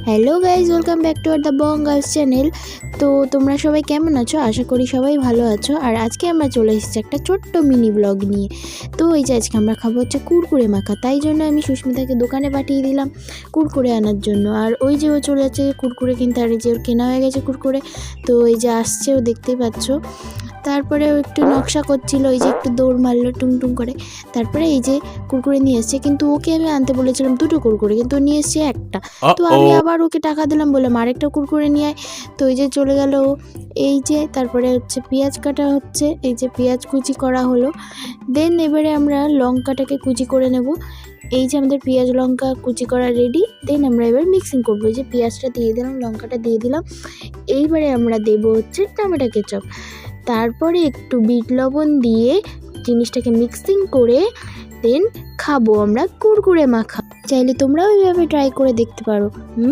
Hello guys, welcome back to are the Bong girls channel. তো তোমরা সবাই কেমন আছো? আশা করি সবাই ভালো আছো। আর আজকে আমরা চলে এসেছি একটা ছোট্ট মিনি ব্লগ নিয়ে। তো এই যে আজকে আমরা খাবো হচ্ছে কুরকুরে মাখা, তাই জন্য আমি সুস্মিতাকে দোকানে পাঠিয়ে দিলাম কুরকুরে আনার জন্য। আর ওই যে ও চলে যাচ্ছে কুরকুরে কিনতে, আর এই যে ওর কেনা হয়ে গেছে কুরকুরে। তো এই যে আসছে, ও দেখতেই পাচ্ছ। তারপরে ও একটু নকশা করছিল, এই যে একটু দৌড় মারলো টুং করে। তারপরে এই যে কুরকুরে নিয়ে এসছে, কিন্তু ওকে আমি আনতে বলেছিলাম দুটো কুরকুরে, কিন্তু ও নিয়ে এসছে একটা। তো আমি আবার ওকে টাকা দিলাম, বললাম আরেকটা কুরকুরে নিয়ে আয়। তো এই যে চলে গেল ও। এই যে তারপরে হচ্ছে পেঁয়াজ কাটা হচ্ছে, এই যে পেঁয়াজ কুচি করা হলো। দেন এবারে আমরা লঙ্কাটাকে কুচি করে নেব। এই যে আমাদের পেঁয়াজ লঙ্কা কুচি করা রেডি। দেন আমরা এবার মিক্সিং করবো। এই যে পেঁয়াজটা দিয়ে দিলাম, লঙ্কাটা দিয়ে দিলাম। এইবারে আমরা দেবো হচ্ছে টমেটো কেচাপ। তারপরে একটু বিট লবণ দিয়ে জিনিসটাকে মিক্সিং করে দেন খাবো আমরা কুরকুরে মাখা। চাইলে তোমরাও এইভাবে ট্রাই করে দেখতে পারো।